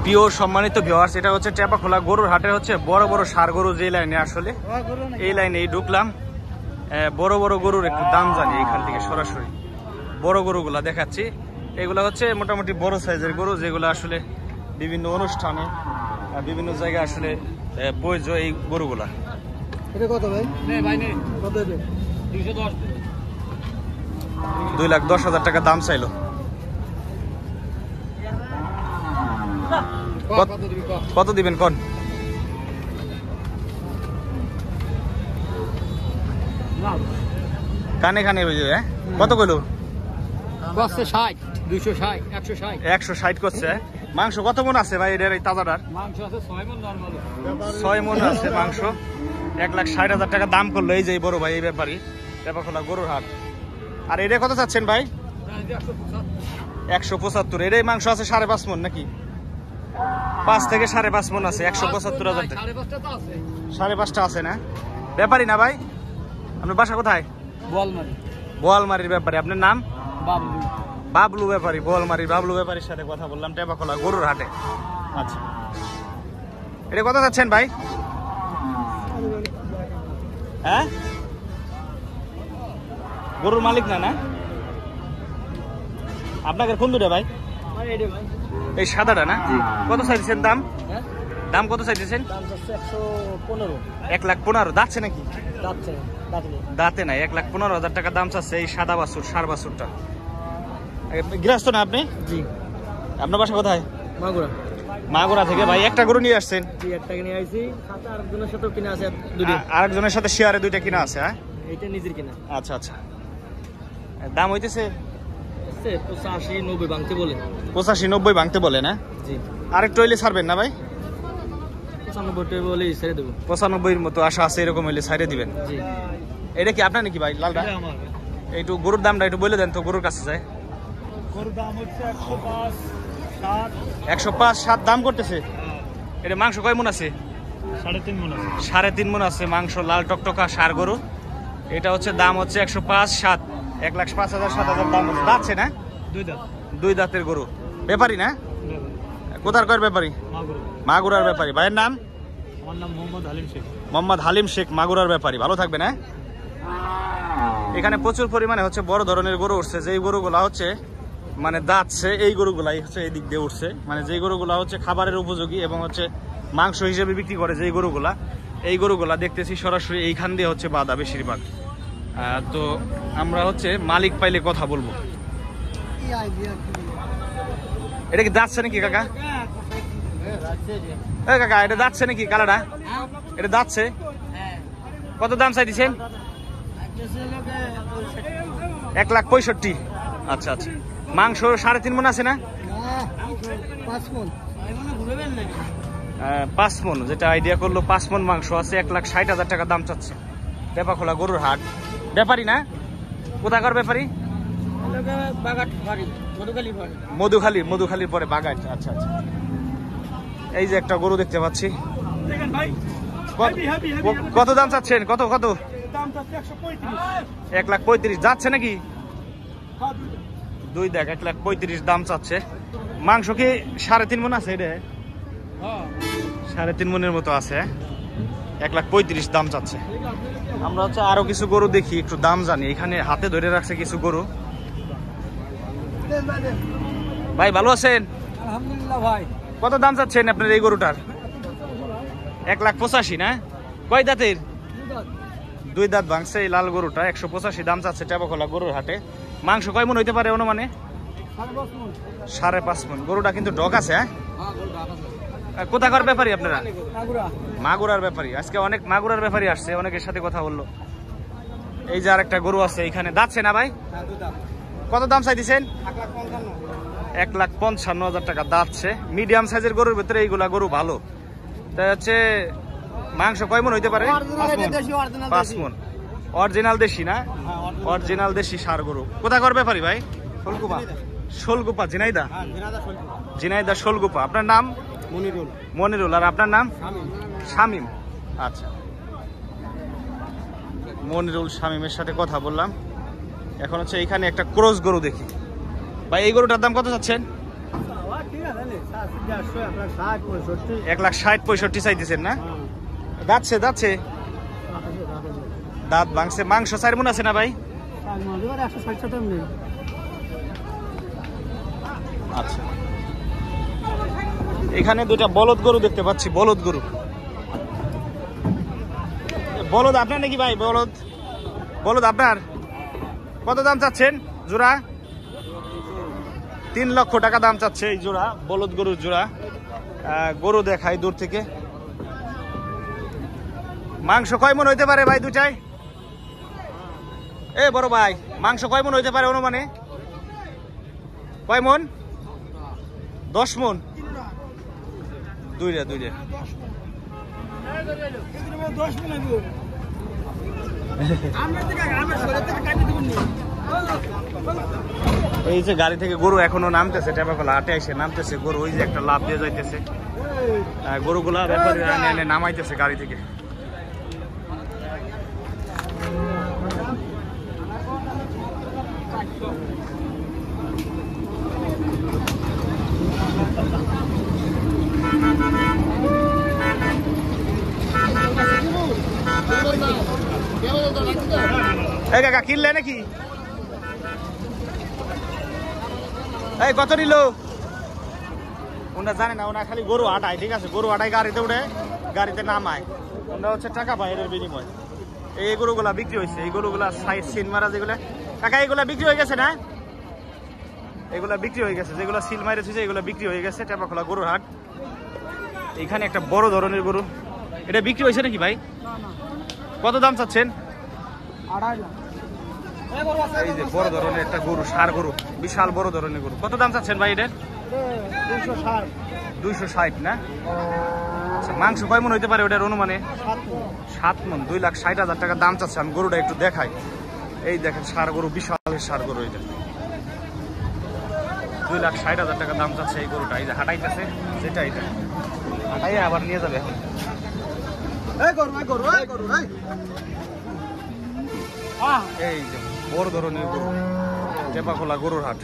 প্রিয় সম্মানিত ভিউয়ার্স, এটা হচ্ছে টেপাখোলা গরুর হাটে হচ্ছে বড় বড় ষাঁড় গরু যে লাইনে, আসলে এই লাইনে ঢুকলাম। বড় বড় গরুর একটু দাম জানি এখান থেকে সরাসরি। বড় গরুগুলা দেখাচ্ছি, এগুলা হচ্ছে মোটামুটি বড় সাইজের গরু, যেগুলো আসলে বিভিন্ন অনুষ্ঠানে বিভিন্ন জায়গায় আসলে প্রয়োজ্য এই গরুগুলা। এটা কত ভাই? কত? 2,10,000 টাকা দাম চাইলো। কত দিবেন কোন? কানে কানে কত কইলো? 60, 260, 160। 160 করছে। মাংস কত মন আছে ভাই এটার, এই তাজাটার? মাংস আছে 6 মণ নরমাল। 6 মন আছে মাংস। 1,60,000 টাকা দাম করলো এই যে বড় ভাই, এই ব্যাপারী, টেপাখোলা গরুর হাট। আর এটা কত চাচ্ছেন ভাই? 175। এটাই মাংস আছে 5.5 মন নাকি? 5 থেকে 5.5 মন আছে। 175,000 টাকা। 5.5টা আছে না? ব্যাপারী না ভাই? আপনার বাসা কোথায়? বোয়ালমারি। বোয়ালমারির ব্যাপারী। আপনার নাম? বাবলু। বাবলু ব্যাপারী। বোয়ালমারির বাবলু ব্যাপারীর সাথে কথা বললাম টেপাখোলা গরুর হাটে। আচ্ছা, এটা কত চাচ্ছেন ভাই? হ্যাঁ, গরুর মালিক না? না আপনাকে কোন দুটা ভাই? এই সাদাটা না? কত চাইছেন দাম? দাম কত চাইছেন? 1,15,000। দাঁতছে নাকি? দাঁতে নাই। 1,15,000 টাকা দাম চাচ্ছে এই সাদা বাছুর, ষাঁড় বাছুরটা। গৃহস্থ না আপনি? জি। আপনার বাসা কোথায়? মাগুরা। মাগুরা থেকে ভাই একটা গরু নিয়ে আসছেন? জি, একটা কিনে আইছি। আরেকজনের সাথে কিনা আছে দুটো। আরেকজনের সাথে শেয়ারে দুইটা কিনা আছে। হ্যাঁ, এইটা নিজের কিনা। আচ্ছা আচ্ছা। দাম হইতেছে 85-90 ভাঙতে বলে। 85-90 ভাঙতে বলে না? জি। আরেকটু হইলে ছাড়বেন না ভাই? 95 বলে ছেড়ে দেবো। 95-এর মতো আশা আছে, এরকম হইলে ছাড়ে দিবেন। জি। এটা কি আপনার নাকি ভাই লালটা? একটু গরুর দামটা একটু বলে দেন তো, গরুর কাছে যায়। গরুর দাম হচ্ছে 105, 7। 105, 7 দাম করতেছে। এটা মাংস কয় মন আছে? 3.5 মণ আছে। 3.5 মন আছে মাংস, লাল টকটকা ষাঁড় গরু। এটা হচ্ছে দাম হচ্ছে 105, 7। 1,05,000, 7,000 দাম হচ্ছে। দাঁতছে না? 2 দাঁত। 2 দাঁতের গরু। ব্যাপারী না? কোথার কয়ের ব্যাপারী? মাগুরার ব্যাপারী। ভাইয়ের নাম? আমার নাম মোহাম্মদ হালিম শেখ। মোহাম্মদ হালিম শেখ, মাগুরার ব্যাপারী। ভালো থাকবেন। হ্যাঁ, এখানে প্রচুর পরিমাণে হচ্ছে বড় ধরনের গরু উঠছে। যেই গরুগুলা হচ্ছে মানে দাঁতছে, এই গরুগুলাই হচ্ছে এই দিক দিয়ে উঠছে। মানে যেই গরুগুলা হচ্ছে খাবারের উপযোগী এবং হচ্ছে মাংস হিসেবে বিক্রি করে যেই গরুগুলা, এই গরুগুলা দেখতেছি সরাসরি এইখান দিয়ে হচ্ছে বাঁধা বেশিরভাগ। তো আমরা হচ্ছে মালিক পাইলে কথা বলবো। এটা কি দাঁতছে নাকি কাকা? কাকা এটা দাঁতছে নাকি কালাটা? এটা দাঁতছে। কত দাম চাই দিচ্ছেন? 1,65,000। আচ্ছা আচ্ছা। মাংস 3.5 মণ আছে না? 5 মণ, যেটা আইডিয়া করলো 5 মণ মাংস আছে। 1,60,000 টাকা দাম চাচ্ছে। টেপাখোলা গরুর হাট। ব্যাপারী না? কোথাকার ব্যাপারী? মধুখালীর পরে বাগাট। আচ্ছা আচ্ছা। এই যে একটা গরু দেখতে পাচ্ছি। কত দাম চাচ্ছেন? কত কত? 1,35,000। যাচ্ছে নাকি? 2 দেখ, 1,35,000 দাম চাচ্ছে। মাংস কি 3.5 মণ আছে? এটা 3.5 মণের মতো আছে। 1,35,000 দাম চাচ্ছে। আমরা হচ্ছে আরো কিছু গরু দেখি, একটু দাম জানি। এখানে হাতে ধরে রাখছে কিছু গরু। ভাই ভালো আছেন? আলহামদুলিল্লাহ ভাই। কত দাম চাচ্ছেন আপনার এই গরুটার? 1,85,000 না? কয় দাঁতের? 2 দাঁত ভাঙছে এই লাল গরুটা। 185 দাম চাচ্ছে টেপাখোলা গরুর হাটে। মাংস কয় মন হইতে পারে অনুমানে? 5.5 মন। গরুটা কিন্তু ডগ আছে। হ্যাঁ, কোথাকার ব্যাপারী আপনারা? মাগুরার ব্যাপারী। আজকে অনেক মাগুরার ব্যাপারী আসছে, অনেকের সাথে কথা বললো। এই যে আরেকটা গরু আছে এইখানে। দাঁতছে না ভাই? কত দাম চাই দিচ্ছেন? 1,55,000 টাকা দাঁতছে। মিডিয়াম সাইজের গরুর ভিতরে এইগুলা গরু ভালো। তাই হচ্ছে মাংস কয় মন হইতে পারে? 5 মন। অরিজিনাল দেশি না? অরিজিনাল দেশি ষাঁড় গরু। কোথাকার ব্যাপারী ভাই? শোলগুপা, ঝিনাইদা। ঝিনাইদা শোলগুপা। আপনার নাম? মনিরুল। আর আপনার নাম? শামীম। আচ্ছা, মনিরুল শামীমের সাথে কথা বললাম। এখন হচ্ছে এইখানে একটা ক্রস গরু দেখি। ভাই এই গরুটার দাম কত চাচ্ছেন? 1,60,65,65 চাইতেছেন না? দাঁতছে দাঁত ভাঙছে। মাংস 4 মণ আছে না ভাই? আচ্ছা, এখানে দুইটা বলদ গরু দেখতে পাচ্ছি। বলদ গরু, বলদ আপনার নাকি ভাই? বলদ আপনার? কত দাম চাচ্ছেন জোড়া? 3 লক্ষ টাকা দাম চাচ্ছে এই জোড়া, বলদ গরুর জোড়া। গরু দেখাই দূর থেকে। মাংস কয় মণ হইতে পারে ভাই দুটাই? এ বড় ভাই, মাংস কয় মণ হইতে পারে অনুমানে? কয় মণ? 10 মণ? দুইটা এই যে গাড়ি থেকে গরু এখনো নামতেছে, টেপাকলা হাটে এসে নামতেছে গরু। ওই যে একটা লাভ দিয়ে যাইতেছে, গরুগুলা ব্যাপারী এনে নামাইতেছে গাড়ি থেকে। এই কাকা কিনলে নাকি? এই কত নিল? ওনারা জানে না, ওনারা খালি গরু হাঁটায়। ঠিক আছে, গরু হাঁটায়, গাড়িতে উঠে গাড়িতে নামায়। ওনারা হচ্ছে টাকা পায় এর বিনিময়। এই গরুগুলা বিক্রি হয়েছে, এই গরুগুলা সাইড সিন মারা যেগুলা। কাকা এগুলা বিক্রি হয়ে গেছে না? এগুলা বিক্রি হয়ে গেছে, যেগুলো সিল মারে থুইছে এগুলো বিক্রি হয়ে গেছে। টেপাখোলা গরুর হাট। এখানে একটা বড় ধরনের গরু, এটা বিক্রি হয়েছে নাকি ভাই? কত দাম চাচ্ছেন? 2.5 লাখ। এই যে বড় ধরনের একটা গরু, ষাঁড় গরু, বিশাল বড় ধরনের গরু। কত দাম চাচ্ছেন ভাই এটার? 260 না? আচ্ছা, মাংস কয় মণ হইতে পারে ওটার অনুমানে? 7 মণ। 2,60,000 টাকা দাম চাচ্ছে। আমি গরুটা একটু দেখাই। এই দেখেন ষাঁড় গরু, বিশাল ষাঁড় গরু। এটা 2,60,000 টাকা দাম চাচ্ছে এই গরুটা। এই যে হাঁটাইতেছে, যেটা এটা হাঁটাই আবার নিয়ে যাবে এখন। এই যে বড় ধরনের গরু, টেপাখোলা গরুর হাট।